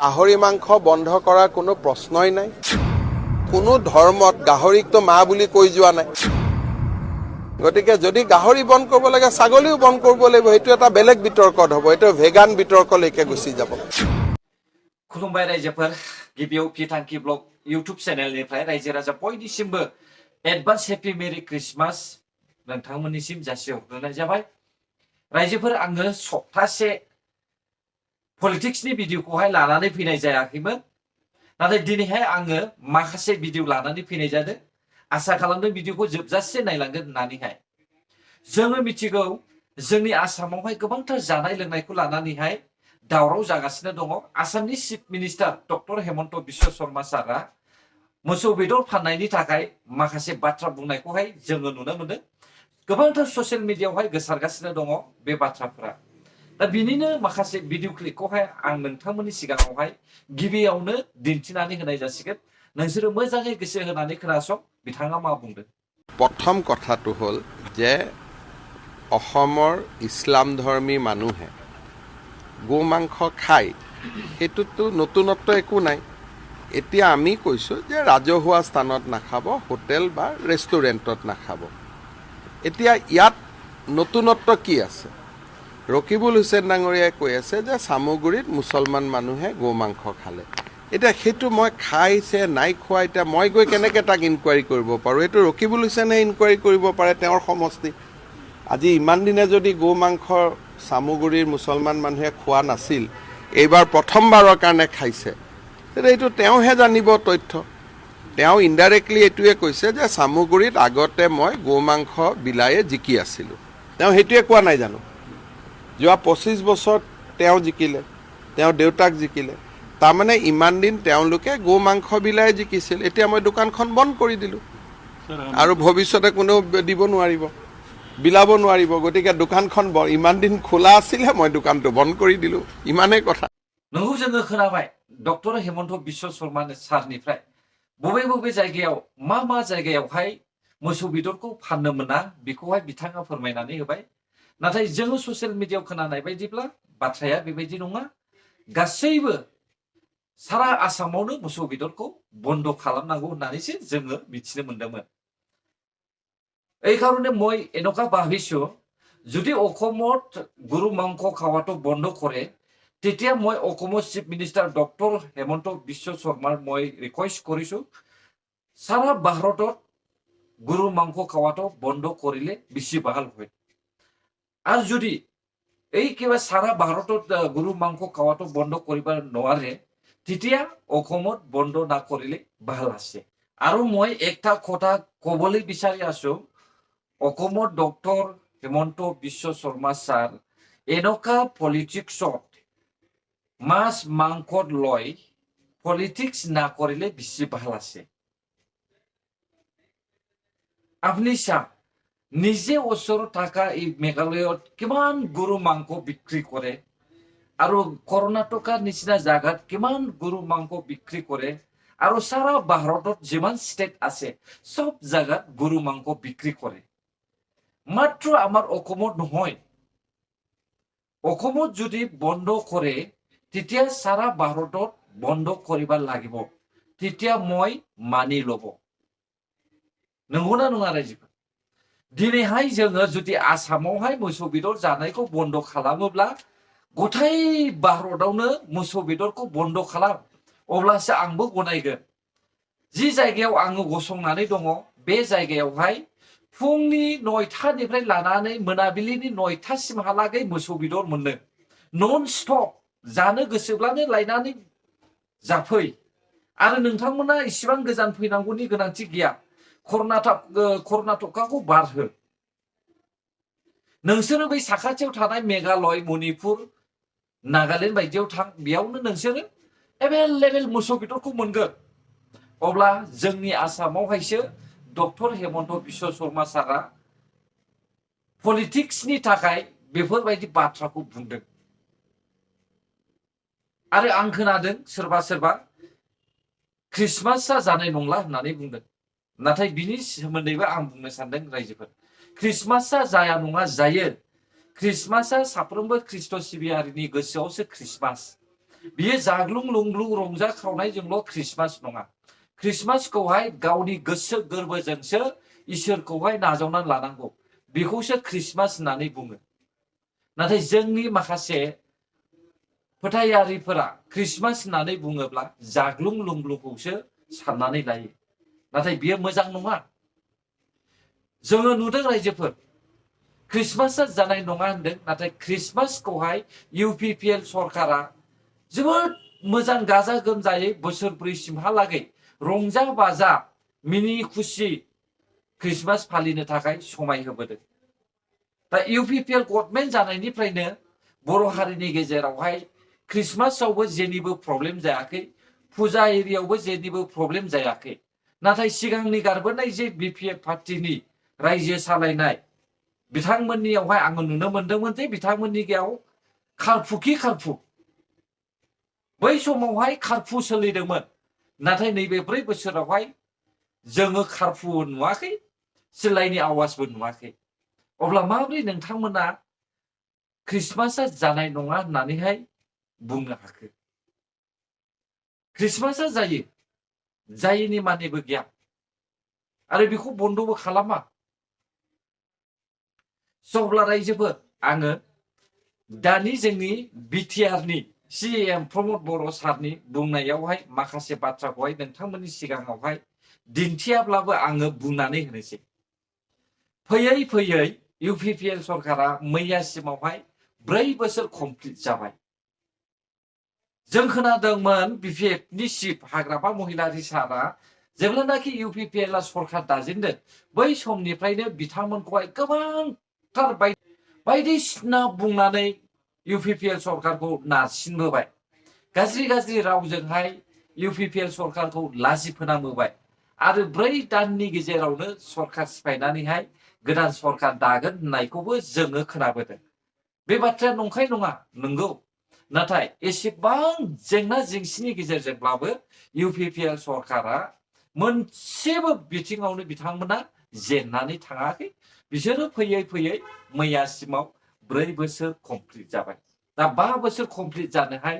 গাহৰি মাংস বন্ধ কৰাৰ কোনো প্ৰশ্নই নাই। কোনো ধৰ্মত গাহৰিকটো মা বুলি কৈ যোৱা নাই। গতিকে যদি গাহৰি বন্ধ কৰিব লাগে ছাগলীও বন্ধ কৰিব লাগিব। সেইটো এটা বেলেগ বিতৰ্কত হ'ব। এইটো ভেগান বিতৰ্কলৈকে গুচি যাব। खुलुमबाय रायजोफोर गिबियाव पिटांकि ब्लग इउट्युब चेनेलनिफ्राय रायजो राजा बयनिसिमबो एडभान्स हेपि मेरि क्रिसमास नोंथांमोननिसिम जासिहरग्रोनाय जाबाय। रायजोफोर आङो सप्तासे पलिटिक्सनि भिडिअखौहाय लानानै फैनाय जायाखैमोन। नाथाय दिनैहाय आङो माखासे भिडिअ लानानै फैनाय जादों। आसा खालामदों भिडिअखौ जोबजासे नायलांगोन होननानैहाय। जोङो मिथिगौ जोंनि आसामावहाय गोबांथार जानाय लोंनायखौ लानानैहाय दावराव जागासिनो दङ। आसामनि chief minister doctor Hemant Biswa Sharma सारआ मोसौ बेदर फाननायनि थाखाय माखासे बाथ्रा बुंनायखौहाय जोङो नुनो मोनो। गोबांथार ससियेल मिडियायावहाय गोसारगासिनो दङ बे बाथ्राफोरा। दा बिनिनो माखासे भिडिअ क्लिपखौहाय आं नोंथांमोननि सिगाङावहाय गिबियावनो दिन्थिनानै होनाय जासिगोन। नोंसोरो मोजाङै गोसो होनानै खोनासं बिथाङा मा बुंदों। প্ৰথম কথাটো হ'ল যে অসমৰ ইছলাম ধৰ্মী মানুহে গো মাংস খায়, সেইটোতো নতুনত্ব একো নাই। এতিয়া আমি কৈছোঁ যে ৰাজহুৱা স্থানত নাখাব, হোটেল বা ৰেষ্টুৰেণ্টত নাখাব। এতিয়া ইয়াত নতুনত্ব কি আছে? ৰকিবুল হুছেইন ডাঙৰীয়াই কৈ আছে যে চামগুৰিত মুছলমান মানুহে গো মাংস খালে। এতিয়া সেইটো মই খাইছে নাই খোৱা, এতিয়া মই গৈ কেনেকৈ তাক ইনকুৱাৰী কৰিব পাৰোঁ? এইটো ৰকিবুল হুছেইনে ইনকুৱাৰী কৰিব পাৰে, তেওঁৰ সমষ্টি। আজি ইমান দিনে যদি গো মাংস চামগুৰিৰ মুছলমান মানুহে খোৱা নাছিল, এইবাৰ প্ৰথমবাৰৰ কাৰণে খাইছে, তেতিয়া এইটো তেওঁহে জানিব তথ্য। তেওঁ ইনডাইৰেক্টলি এইটোৱে কৈছে যে চামগুৰিত আগতে মই গো মাংস বিলায়ে জিকি আছিলোঁ। তেওঁ সেইটোৱে কোৱা নাই জানো? যোৱা 25 বছৰত তেওঁ জিকিলে, তেওঁৰ দেউতাক জিকিলে। তাৰমানে ইমান দিন তেওঁলোকে গো মাংস বিলাই জিকিছিল। এতিয়া মই দোকানখন বন্ধ কৰি দিলোঁ আৰু ভৱিষ্যতে কোনেও দিব নোৱাৰিব, বিলাব নোৱাৰিব। গতিকে দোকানখন ইমান দিন খোলা আছিলে, মই দোকানটো বন্ধ কৰি দিলোঁ, ইমানেই কথা। नोंगौ जोङो खोनाबाय डक्टर हेमन्त बिश्व शर्मा सारनिफ्राय बबे बबे जायगायाव मा जायगायावहाय मोसौ बेदरखौ फाननो मोना बेखौहाय बिथाङा फोरमायनानै होबाय। नाथाय जोङो ससियेल मिडियायाव खोनानाय बायदिब्ला बाथ्राया बेबायदि नङा। गासैबो सारा आसामावनो मोसौ बेदरखौ बन्द खालामनांगौ होननानैसो जोङो मिथिनो मोन्दोंमोन। এই কারণে মই এনেকুৱা ভাবিছোঁ যদি অসমত গৰু মাংস খাওয়াটো বন্ধ কৰে, তেতিয়া মই অসমৰ চিফ মিনিষ্টাৰ ডক্টৰ হেমন্ত বিশ্ব শৰ্মাৰ মই ৰিকুৱেষ্ট কৰিছোঁ সারা ভাৰতত গৰু মাংস খাওয়াটো বন্ধ কৰিলে বেছি ভাল হয়। আৰু যদি এই কিবা সারা ভাৰতত গৰু মাংস খাওয়াটো বন্ধ কৰিব নোৱাৰে, তেতিয়া অসমত বন্ধ নকৰিলে ভাল আছে। আৰু মই একটা কথা ক'বলৈ বিচাৰি আছোঁ, অসমৰ ডক্টৰ হেমন্ত বিশ্ব শৰ্মা ছাৰ এনেকুৱা পলিটিক্সত মাছ মাংসত লৈ পলিটিক্স নকৰিলে বেছি ভাল আছে। আপুনি চাওক নিজে ওচৰত থকা এই মেঘালয়ত কিমান গৰু মাংস বিক্ৰী কৰে আৰু কৰ্ণাটকৰ নিচিনা জাগাত কিমান গৰু মাংস বিক্ৰী কৰে আৰু সারা ভাৰতত যিমান ষ্টেট আছে সব জাগাত গৰু মাংস বিক্ৰী কৰে। মাত্ৰ আমাৰ অসমত নহয়। অসমত যদি বন্ধ কৰে তেতিয়া সারা ভাৰতত বন্ধ কৰিব লাগিব, তেতিয়া মই মানি ল'ব। नंगौना नङा रायजोफोर? दिनैहाय जोङो जुदि आसामावहाय मोसौ बेदर जानायखौ बन्द खालामोब्ला गथाय भारतआवनो मोसौ बेदरखौ बन्द खालाम, अब्लासो आंबो गनायगोन। जि जायगायाव आङो गसंनानै दङ बे जायगायावहाय फुंनि 9टानिफ्राय लानानै मोनाबिलिनि 9टासिमहालागै मोसौ बेदर मोनो। नन स्टप जानो गोसोब्लानो लायनानै जाफै। आरो नोंथांमोना इसिबां गोजान फैनांगौनि गोनांथि गैया। कर्नाटकाखौ बारहो। नोंसोरो बै साखाथियाव थानाय मेघालय, मणिपुर, नागालेण्ड बायदियाव थां, बेयावनो नोंसोरो एभेलेबेल मोसौ बेदरखौ मोनगोन। अब्ला जोंनि आसामावहायसो डक्टर हेमन्त बिश्व शर्मा सारआ पलिटिक्सनि थाखाय बेफोरबायदि बाथ्राखौ बुंदों। आरो आं खोनादों सोरबा क्रिसमासआ जानाय नंला होननानै बुंदों। नाथाय बिनि सोमोन्दैबो आं बुंनो सानदों रायजोफोर, क्रिसमासआ जाया नङा जायो। क्रिसमासआ साफ्रोमबो ख्रिस्ट सिबियारिनि गोसोआवसो क्रिसमास। बियो जाग्लुं लुंग्लुं रंजा खावनायजोंल' ख्रिस्टमास नङा। ख्रिस्टमासखौहाय गावनि गोसो गोरबोजोंसो इसोरखौहाय नाजावनानै लानांगौ, बेखौसो ख्रिस्टमास होननानै बुङो। नाथाय जोंनि माखासे फोथायारिफोरा ख्रिस्टमास होननानै बुङोब्ला जाग्लुं लुंग्लुंखौसो साननानै लायो। नाथाय बियो मोजां नङा। जोङो नुदों रायजोफोर, ख्रिस्टमासआ जानाय नङा होनदों, नाथाय ख्रिस्टमासखौहाय UPPL सरकारा जोबोद मोजां गाजा गोमजायै बोसोरब्रैसिमहालागै रंजा बाजा मिनि खुसि ख्रिस्टमास फालिनो थाखाय समाय होबोदों। दा UPPL गभर्नमेन्ट जानायनिफ्रायनो बर' हारिनि गेजेरावहाय ख्रिस्टमासआवबो जेनिबो प्रब्लेम जायाखै, फुजा एरियावबो जेनिबो प्रब्लेम जायाखै। नाथाय सिगांनि गारबोनाय जे BPF पार्टिनि रायजो सालायनाय बिथांमोननियावहाय आङो नुनो मोनदोंमोन जे बिथांमोननियाव खारफुखि खारफु, बै समावहाय खारफु सोलिदोंमोन। नाथाय नैबे 4 बोसोरावहाय जोङो खारफु नुवाखै, सिलायनि आवाजबो नुवाखै। अब्ला माबोरै नोंथांमोना ख्रिस्टमासआ जानाय नङा होननानैहाय बुंनो हाखो? ख्रिस्टमासआ जायो, जायैनि मानेबो गैया, आरो बेखौ बन्दबो खालामा। अब्ला रायजोफोर, आङो दानि जोंनि बिटिआरनि CM प्रमद बर' सारनि बुंनायावहाय माखासे बाथ्राखौहाय नोंथांमोननि सिगाङावहाय दिन्थियाब्लाबो आङो बुंनानै होनोसै। फैयै फैयै UPPL सरकारा मैयासिमावहाय 4 बोसोर कमप्लिट जाबाय। जों खोनादोंमोन BPFनि चिफ हाग्रामा महिलारि सारा जेब्लानाखि UPPL सरकार दाजेनदों, बै समनिफ्रायनो बिथांमोनखौहाय गोबांथार बायदिसिना बुंनानै UPPL सरकारखौ नारसिनबोबाय। गाज्रि गाज्रि रावजोंहाय UPPL सरकारखौ लाजि फोनांबोबाय। आरो 4 दाननि गेजेरावनो सरकार सिफायनानैहाय गोदान सरकार दागोन होननायखौबो जोङो खोनाबोदों। बे बाथ्राया नंखाय नङा, नंगौ। नाथाय एसेबां जेंना जेंसिनि गेजेरजोंब्लाबो UPPL सरकारा मोनसेबो बिथिङावनो बिथांमोना जेननानै थाङाखै। बिसोरो फैयै फैयै मैयासिमाव 4 बोसोर कमप्लिट जाबाय। दा 5 बोसोर कमप्लिट जानोहाय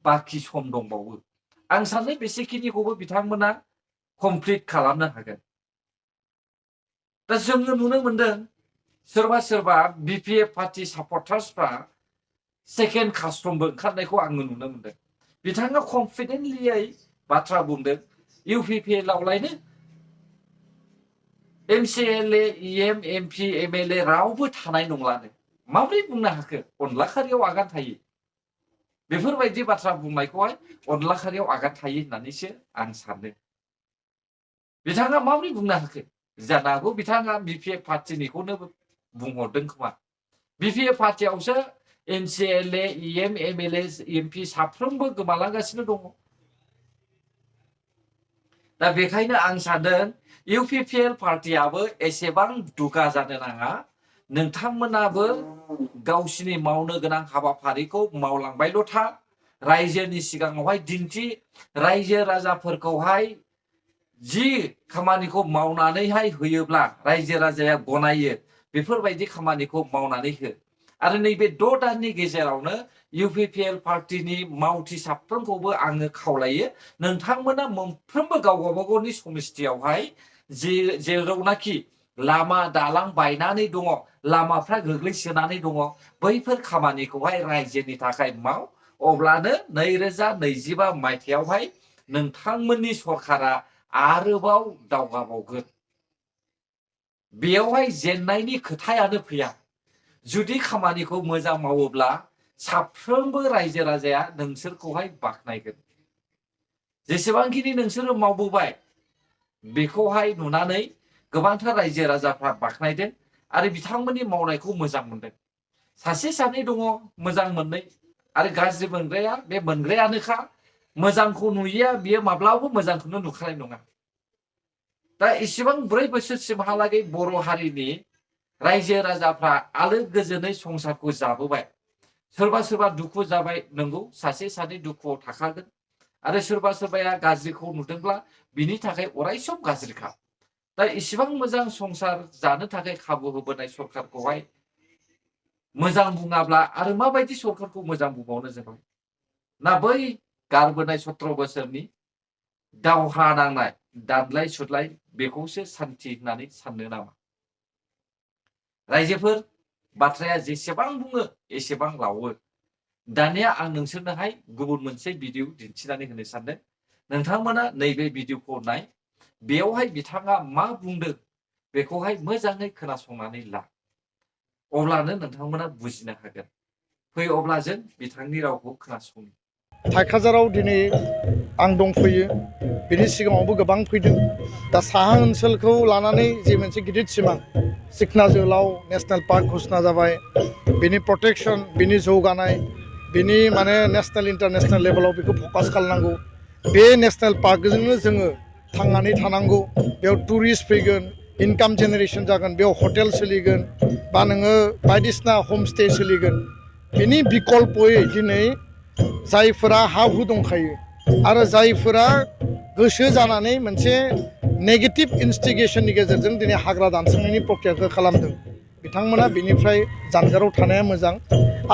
बाखि सम दंबावो। आं सानो बेसेखिनिखौबो बिथांमोना कमप्लिट खालामनो हागोन। दा जोङो नुनो मोनदों सोरबा सोरबा BPF पार्टी सापर्टार्सफ्रा सेकेन्ड कास्टमबो ओंखारनायखौ आङो नुनो मोनदों। बिथाङा कनफिडेन्टलियै बाथ्रा बुंदों, UPPL आवलायनो MCLA, EM, MP, MLA रावबो थानाय नंलानो। माबोरै बुंनो हाखो? अनला खारियाव आगान थायो। बेफोरबायदि बाथ्रा बुंनायखौहाय अनला खारियाव आगान थायो होननानैसो आं सानो। बिथाङा माबोरै बुंनो हाखो? जानो हागौ बिथाङा BPF पार्टीनिखौनो बुंहरदों खोमा। BPF पार्टीयावसो MCLA, EM, MLA, MP साफ्रोमबो गोमालांगासिनो दङ। दा बेखायनो आं सानदों UPPL पार्टीयाबो एसेबां दुगा जानो नाङा। नोंथांमोनाबो गावसिनि मावनो गोनां हाबाफारिखौ मावलांबायल' था। रायजोनि सिगाङावहाय दिन्थि, रायजो राजाफोरखौहाय जि खामानिखौ मावनानैहाय होयोब्ला रायजो राजाया गनायो, बेफोरबायदि खामानिखौ मावनानै हो। आरो नैबे 6 दाननि गेजेरावनो UPPL पार्टीनि मावथि साफ्रोमखौबो आङो खावलायो, नोंथांमोना मोनफ्रोमबो गाव गावबागावनि समिस्थियावहाय जेरावनाखि लामा दालां बायनानै दङ, लामाफ्रा गोग्लैसोनानै दङ, बैफोर खामानिखौहाय रायजोनि थाखाय माव। अब्लानो 2025 मायथाइयावहाय नोंथांमोननि सरकारा आरोबाव दावगाबावगोन। बेयावहाय जेननायनि खोथायानो फैया। जुदि खामानिखौ मोजां मावोब्ला साफ्रोमबो रायजो राजाया नोंसोरखौहाय बाख्नायगोन। जेसेबांखिनि नोंसोरो मावबोबाय बेखौहाय नुनानै गोबांथार रायजो राजाफ्रा बाख्नायदों आरो बिथांमोननि मावनायखौ मोजां मोनदों। सासे सानै दङ मोजां मोननाय, आरो गाज्रि मोनग्राया बे मोनग्रायानोखा। मोजांखौ नुयिया बियो माब्लाबाबो मोजांखौनो नुखानाय नङा। दा इसेबां 4 बोसोरसिमहालागै बर' हारिनि रायजो राजाफ्रा आलो गोजोनै संसारखौ जाबोबाय। सोरबा सोरबा दुखु जाबाय, नंगौ, सासे सानै दुखुआव थाखागोन। आरो सोरबा सोरबाया गाज्रिखौ नुदोंब्ला बिनि थाखाय अरायसम गाज्रिखा। दा इसेबां मोजां संसार जानो थाखाय खाबु होबोनाय सरकारखौहाय मोजां बुङाब्ला आरो माबायदि सरकारखौ मोजां बुंबावनो जों? ना बै गारबोनाय 17 बोसोरनि दावहा नांनाय दानलाय सुलाय बेखौसो सान्थि होननानै साननो नामा? रायजोफोर बाथ्राया जेसेबां बुङो एसेबां लावो। दानिया आं नोंसोरनोहाय गुबुन मोनसे भिडिअ दिन्थिनानै होनो सानदों। नोंथांमोना नैबे भिडिअखौ नाय। बेयावहाय बिथाङा मा बुंदों बेखौहाय मोजाङै खोनासंनानै ला। अब्लानो नोंथांमोना बुजिनो हागोन। फै अब्ला जों बिथांनि रावखौ खोनासंनि। थाइखाजाराव दिनै आं दंफैयो। बिनि सिगाङावबो गोबां फैदों। दा साहा ओनसोलखौ लानानै जे मोनसे गिदिर सिमां सिखना जोहोलाव नेशनेल पार्क घोषणा जाबाय। बिनि प्रटेक्शन, बिनि जौगानाय, बिनि माने नेशनेल इन्टारनेशनेल लेभेलाव बेखौ फकास खालामनांगौ। बे नेशनेल पार्कजोंनो जोङो थांनानै थानांगौ। बेयाव टुरिस्ट फैगोन, इनकाम जेनेरेशन जागोन, बेयाव हटेल सोलिगोन बा नोङो बायदिसिना हमस्टे सोलिगोन। बिनि बिकल्पयै दिनै जायफोरा हा हु दंखायो आरो जायफोरा गोसो जानानै मोनसे नेगेटिभ इन्स्टिगेशननि गेजेरजों दिनै हाग्रा दानस्रांनायनि प्रक्रियाखौ खालामदों, बिथांमोना बिनिफ्राय जानगाराव थानाया मोजां।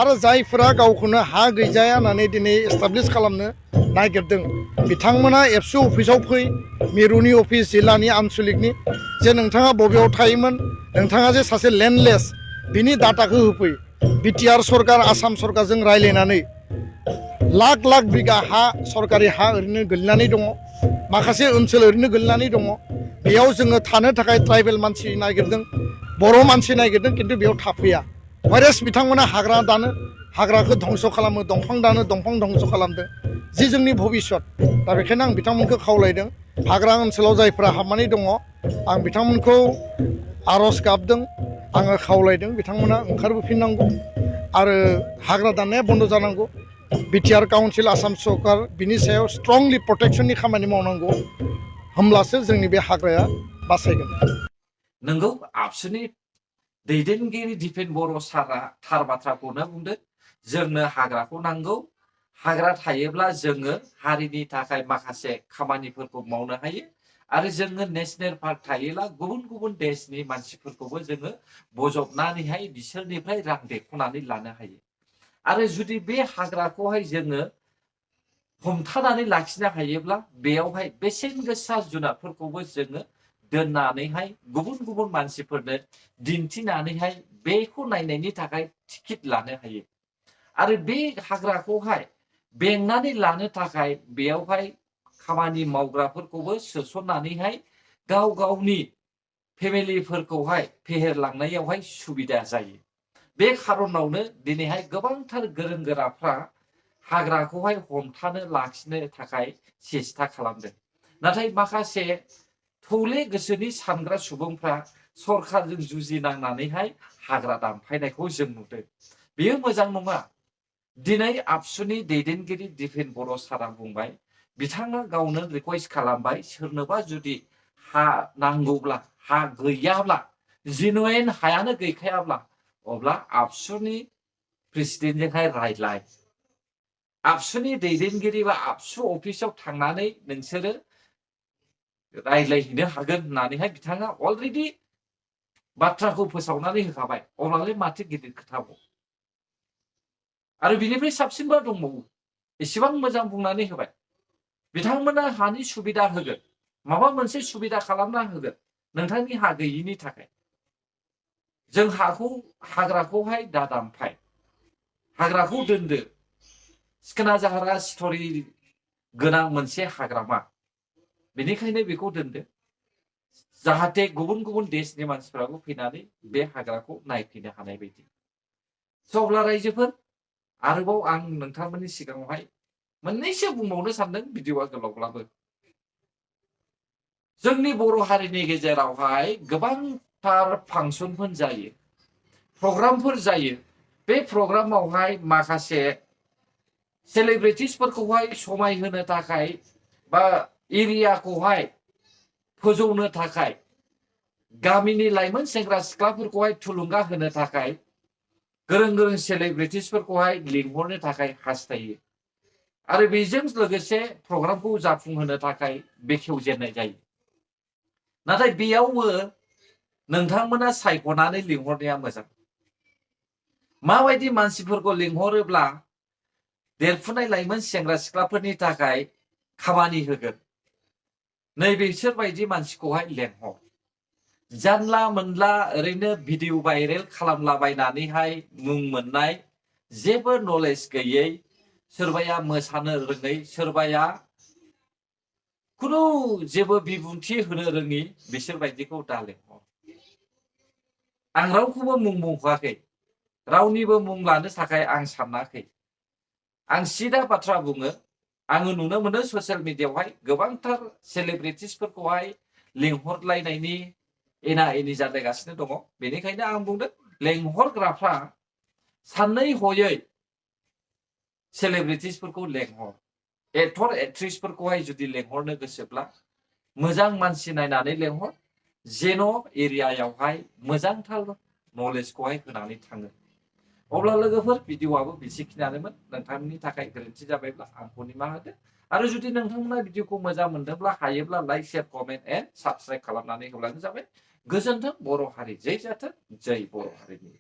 आरो जायफोरा गावखौनो हा गैजाया होननानै दिनै एस्टाब्लिश खालामनो नागिरदों, बिथांमोना एबसु अफिसाव फै, मिरुनि अफिस, जिल्लानि आनसलिकनि, जे नोंथाङा बबेयाव थायोमोन, नोंथाङा जे सासे लेन्डलेस, बिनि डाटाखौ होफै। बिटिआर सरकार, आसाम सरकारजों रायज्लायनानै लाख लाख बिगा हा, सरकारि हा ओरैनो गोलैनानै दङ। माखासे ओनसोल ओरैनो गोलैनानै दङ। बेयाव जोङो थानो थाखाय ट्राइबेल मानसि नागिरदों, बर' मानसि नागिरदों, खिन्थु बेयाव थाफैया। वाइरेस बिथांमोना हाग्रा दानो, हाग्राखौ धंस खालामो, दंफां दानो, दंफां धंस खालामदों, जि जोंनि भबिष्यत। दा बेखायनो आं बिथांमोनखौ खावलायदों, हाग्रा ओनसोलाव जायफोरा हाबनानै दङ, आं बिथांमोनखौ आर'ज गाबदों, आङो खावलायदों, बिथांमोना ओंखारबोफिननांगौ आरो हाग्रा दाननाया बन्द जानांगौ। बिटिआर काउन्सिल, आसाम सरकार बिनि सायाव स्ट्रंलि प्रटेक्शननि खामानि मावनांगौ, होमब्लासो जोंनि बे हाग्राया बासायगोन। नंगौ, आबसुनि दैदेनगिरि दिपेन बर' सारआ थार बाथ्राखौनो बुंदों। जोंनो हाग्राखौ नांगौ। हाग्रा थायोब्ला जोङो हारिनि थाखाय माखासे खामानिफोरखौ मावनो हायो। आरो जोङो नेशनेल पार्क थायोब्ला गुबुन गुबुन देशनि मानसिफोरखौबो जोङो बजबनानैहाय बिसोरनिफ्राय रां देख'नानै लानो हायो। आरो जुदि बे हाग्राखौहाय जोङो हमथानानै लाखिनो हायोब्ला बेयावहाय बेसेन गोसा जुनारफोरखौबो जोङो दोननानैहाय गुबुन गुबुन मानसिफोरनो दिन्थिनानैहाय बेखौ नायनायनि थाखाय टिकेट लानो हायो। आरो बे हाग्राखौहाय बेंनानै लानो थाखाय बेयावहाय खामानि मावग्राफोरखौबो सोसननानैहाय गाव गावनि फेमिलिफोरखौहाय फेहेरलांनायावहाय सुबिदा जायो। बे खारनावनो दिनैहाय गोबांथार गोरों गोराफ्रा हाग्राखौहाय हमथानो लाखिनो थाखाय सेस्था खालामदों। नाथाय माखासे थौले गोसोनि सानग्रा सुबुंफ्रा सरकारजों जुजिनांनानैहाय हाग्रा दानफायनायखौ जों नुदों। बेयो मोजां नङा। दिनै आबसुनि दैदेनगिरि दिपेन बर' सारआ बुंबाय, बिथाङा गावनो रिकुवेस्ट खालामबाय, सोरनोबा जुदि हा नांगौब्ला, हा गैयाब्ला, जेनुइन हायानो गैखायाब्ला, अब्ला आबसुनि प्रेसिडेन्टजोंहाय रायज्लाय। आबसुनि दैदेनगिरि बा आबसु अफिसाव थांनानै नोंसोरो रायज्लायहैनो हागोन होननानैहाय बिथाङा अलरेडि बाथ्राखौ फोसावनानै होखाबाय। अब्लालाय माथो गिदिर खोथाबाव। आरो बिनिफ्राय साबसिनबा दंबावो। एसेबां मोजां बुंनानै होबाय। बिथांमोना हानि सुबिदा होगोन, माबा मोनसे सुबिदा खालामना होगोन नोंथांनि हा गैयिनि थाखाय। जों हाग्राखौहाय दा दानफाय, हाग्राखौ दोनदो। सिखोना जाहारा स्ट'रि गोनां मोनसे हाग्रामा, बेनिखायनो बेखौ दोनदो, जाहाथे गुबुन गुबुन देशनि मानसिफ्राबो फैनानै बे हाग्राखौ नायफैनो हानाय बायदि। अब्ला रायजोफोर, आरोबाव आं नोंथांमोननि सिगाङावहाय मोननैसो बुंबावनो सानदों, भिडिअआ गोलावब्लाबो। जोंनि बर' हारिनि गेजेरावहाय गोबांथार फांसनफोर जायो, प्रग्रामफोर जायो। बे प्रग्रामावहाय माखासे सेलिब्रिटिसफोरखौहाय समायहोनो थाखाय बा एरियाखौहाय फोजौनो थाखाय, गामिनि लाइमोन सेंग्रा सिख्लाफोरखौहाय थुलुंगा होनो थाखाय गोरों गोरों सेलिब्रिटिसफोरखौहाय लिंहरनो थाखाय हास्थायो। आरो बेजों लोगोसे प्रग्रामखौ जाफुंहोनो थाखाय बेखेवजेननाय जायो। नाथाय बेयावबो नोंथांमोना सायख'नानै लिंहरनाया मोजां। माबायदि मानसिफोरखौ लिंहरोब्ला देरफुनाय लाइमोन सेंग्रा सिख्लाफोरनि थाखाय खामानि होगोन नैबेसोर बायदि मानसिखौहाय लेंहर जानला मोनला ओरैनो भिडिअ भाइरेल खालामलाबायनानैहाय मुं मोननाय जेबो नलेज गैयै सोरबाया मोसानो रोङै सोरबाया खुनु जेबो बिबुंथि होनो रोङि बिसोर बायदिखौ दा लेंहर आं रावखौबो मुं बुंखवाखै रावनिबो मुं लानो थाखाय आं सानाखै आं सिदा बाथ्रा बुङो आङो नुनो मोनो ससियेल मिडियायावहाय गोबांथार सेलिब्रिटिसफोरखौहाय लिंहरलायनायनि एना एनि जालायगासिनो दङ बेनिखायनो आं बुंदों लेंहरग्राफ्रा सानै हयै सेलिब्रिटिसफोरखौ लेंहर एक्टर एक्ट्रिसफोरखौहाय जुदि लेंहरनो गोसोब्ला मोजां मानसि नायनानै लेंहर जेन' एरियायावहाय मोजांथार नलेजखौहाय होनानै थाङो अब्ला लोगोफोर भिडिअआबो बेसेखिनियानोमोन नोंथांनि थाखाय गोरोन्थि जाबायब्ला आंखौ निमाहा होदो आरो जुदि नोंथांमोना भिडिअखौ मोजां मोनदोंब्ला हायोब्ला like share comment and subscribe खालामनानै होब्लानो जाबाय गोजोन्थों बर' हारि जै जाथों जै बर' हारिनि